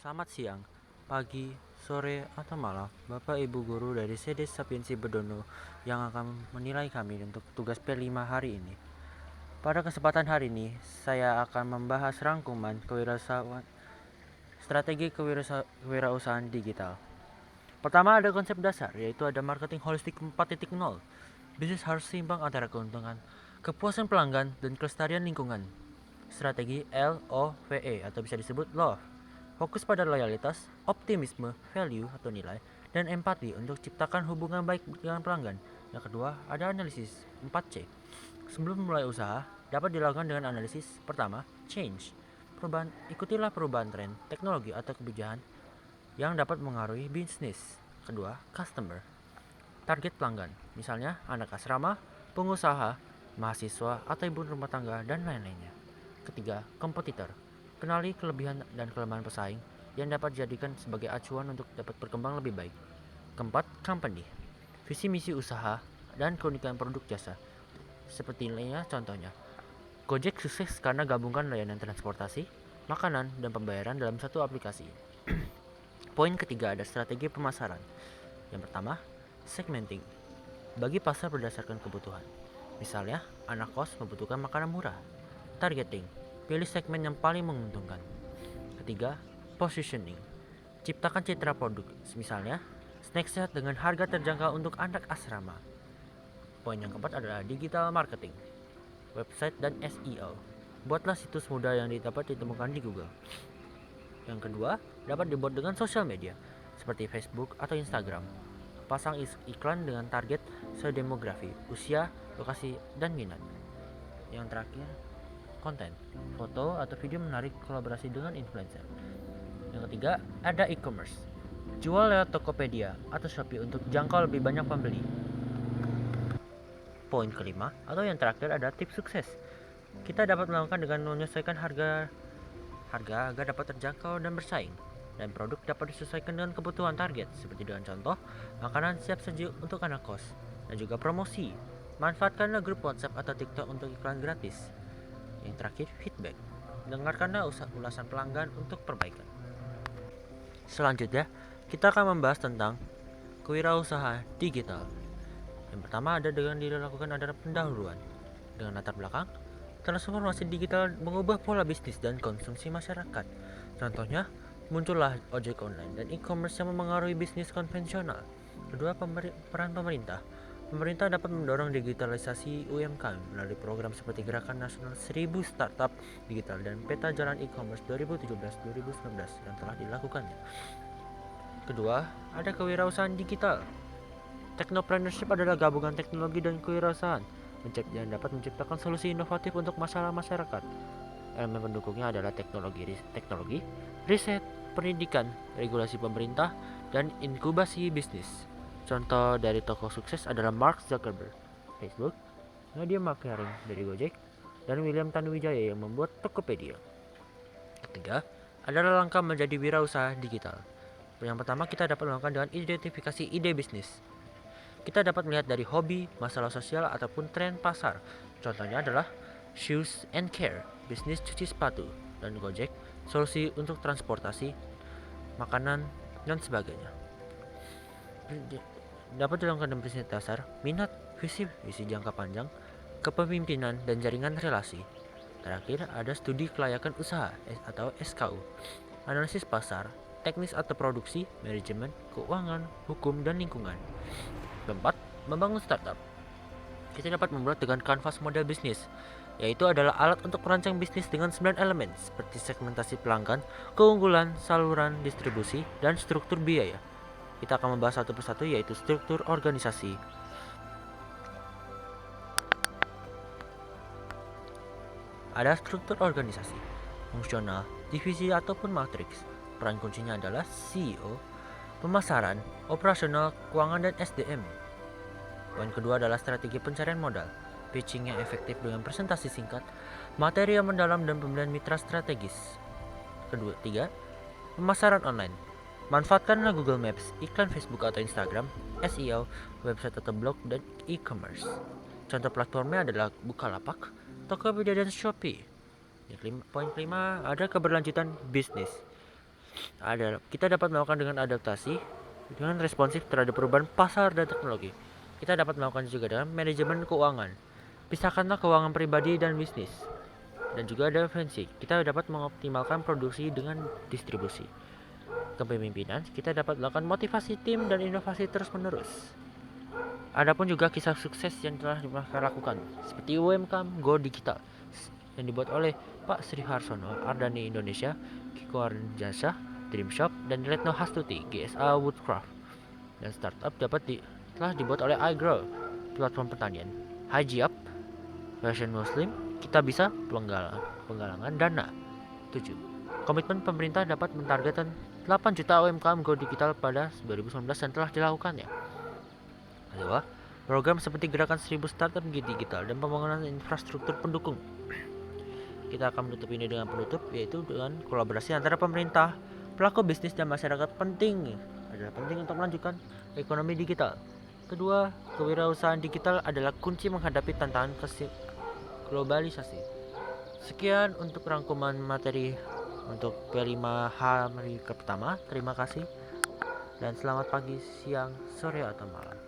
Selamat siang, pagi, sore, atau malam, Bapak Ibu Guru dari CD Sapiensi Bedono yang akan menilai kami untuk tugas P5 hari ini. Pada kesempatan hari ini, saya akan membahas rangkuman strategi kewirausahaan digital. Pertama ada konsep dasar, yaitu ada marketing holistik 4.0. Bisnis harus seimbang antara keuntungan, kepuasan pelanggan, dan kelestarian lingkungan. Strategi LOVE atau bisa disebut LOVE. Fokus pada loyalitas, optimisme, value atau nilai, dan empati untuk ciptakan hubungan baik dengan pelanggan. Yang kedua, ada analisis 4C. Sebelum memulai usaha, dapat dilakukan dengan analisis. Pertama, change. Ikutilah perubahan tren, teknologi atau kebijakan yang dapat mengaruhi bisnis. Kedua, customer. Target pelanggan, misalnya anak asrama, pengusaha, mahasiswa, atau ibu rumah tangga, dan lain-lainnya. Ketiga, kompetitor. Kenali kelebihan dan kelemahan pesaing yang dapat dijadikan sebagai acuan untuk dapat berkembang lebih baik. Keempat, company. Visi misi usaha dan keunikan produk jasa. Seperti lainnya contohnya. Gojek sukses karena gabungkan layanan transportasi, makanan, dan pembayaran dalam satu aplikasi. Poin ketiga ada strategi pemasaran. Yang pertama, segmenting. Bagi pasar berdasarkan kebutuhan. Misalnya, anak kos membutuhkan makanan murah. Targeting. Pilih segmen yang paling menguntungkan. Ketiga, positioning. Ciptakan citra produk, misalnya snack sehat dengan harga terjangkau untuk anak asrama. Poin yang keempat adalah digital marketing, website dan SEO. Buatlah situs mudah yang dapat ditemukan di Google. Yang kedua, dapat dibuat dengan sosial media, seperti Facebook atau Instagram. Pasang iklan dengan target sesuai demografi, usia, lokasi, dan minat. Yang terakhir, konten, foto atau video menarik kolaborasi dengan influencer. Yang ketiga, ada e-commerce. Jual lewat Tokopedia atau Shopee untuk jangkau lebih banyak pembeli. Poin kelima, atau yang terakhir ada tips sukses. Kita dapat melakukan dengan menyesuaikan harga agar dapat terjangkau dan bersaing. Dan produk dapat disesuaikan dengan kebutuhan target, seperti dengan contoh, makanan siap saji untuk anak kos. Dan juga promosi. Manfaatkanlah grup WhatsApp atau TikTok untuk iklan gratis. Yang terakhir, feedback. Dengarkanlah ulasan pelanggan untuk perbaikan. Selanjutnya, kita akan membahas tentang kewirausahaan digital. Yang pertama ada dengan dilakukan adalah pendahuluan. Dengan latar belakang, transformasi digital mengubah pola bisnis dan konsumsi masyarakat. Contohnya, muncullah ojek online dan e-commerce yang memengaruhi bisnis konvensional. Kedua, peran pemerintah. Pemerintah dapat mendorong digitalisasi UMKM melalui program seperti Gerakan Nasional 1000 Startup Digital dan Peta Jalan E-commerce 2017-2019 yang telah dilakukannya. Kedua, ada kewirausahaan digital. Technopreneurship adalah gabungan teknologi dan kewirausahaan yang dapat menciptakan solusi inovatif untuk masalah masyarakat. Elemen pendukungnya adalah teknologi, riset, pendidikan, regulasi pemerintah, dan inkubasi bisnis. Contoh dari tokoh sukses adalah Mark Zuckerberg, Facebook, Nadia Makarim dari Gojek, dan William Tanuwijaya yang membuat Tokopedia. Ketiga, adalah langkah menjadi wirausaha digital. Yang pertama, kita dapat melakukan dengan identifikasi ide bisnis. Kita dapat melihat dari hobi, masalah sosial, ataupun tren pasar. Contohnya adalah Shoes and Care, bisnis cuci sepatu, dan Gojek, solusi untuk transportasi, makanan, dan sebagainya. Dapat dilakukan dengan bisnis dasar, minat, visi jangka panjang, kepemimpinan, dan jaringan relasi. Terakhir, ada studi kelayakan usaha atau SKU, analisis pasar, teknis atau produksi, manajemen, keuangan, hukum, dan lingkungan. Keempat, membangun startup. Kita dapat membuat dengan kanvas model bisnis, yaitu adalah alat untuk merancang bisnis dengan 9 elemen seperti segmentasi pelanggan, keunggulan, saluran distribusi, dan struktur biaya. Kita akan membahas satu persatu, yaitu struktur organisasi. Ada struktur organisasi, fungsional, divisi ataupun matriks. Peran kuncinya adalah CEO, pemasaran, operasional, keuangan, dan SDM. Poin kedua adalah strategi pencarian modal, pitching yang efektif dengan presentasi singkat, materi yang mendalam, dan pembelian mitra strategis. Tiga, pemasaran online. Manfaatkanlah Google Maps, iklan Facebook atau Instagram, SEO, website atau blog, dan e-commerce. Contoh platformnya adalah Bukalapak, Tokopedia, dan Shopee. Poin kelima, ada keberlanjutan bisnis. Kita dapat melakukan dengan adaptasi, dengan responsif terhadap perubahan pasar dan teknologi. Kita dapat melakukan juga dengan manajemen keuangan. Pisahkanlah keuangan pribadi dan bisnis. Dan juga ada defensi. Kita dapat mengoptimalkan produksi dengan distribusi. Kepemimpinan, kita dapat melakukan motivasi tim dan inovasi terus-menerus. Adapun juga kisah sukses yang telah dilakukan, seperti UMKM Go Digital yang dibuat oleh Pak Sri Harsono, Ardani Indonesia, Kiko Arjasa, Dream Shop, dan Retno Hastuti, GSA Woodcraft. Dan startup telah dibuat oleh iGrow, platform pertanian, Haji Up, Fashion Muslim, kita bisa penggalangan dana. 7. Komitmen pemerintah dapat mentargetkan 8 juta UMKM Go Digital pada 2019 dan telah dilakukannya. Kedua, program seperti gerakan 1000 startup digital dan pembangunan infrastruktur pendukung. Kita akan menutup ini dengan penutup, yaitu dengan kolaborasi antara pemerintah, pelaku bisnis, dan masyarakat penting untuk melanjutkan ekonomi digital. Kedua, kewirausahaan digital adalah kunci menghadapi tantangan globalisasi. Sekian untuk rangkuman materi untuk P5H hari pertama. Terima kasih dan selamat pagi, siang, sore, atau malam.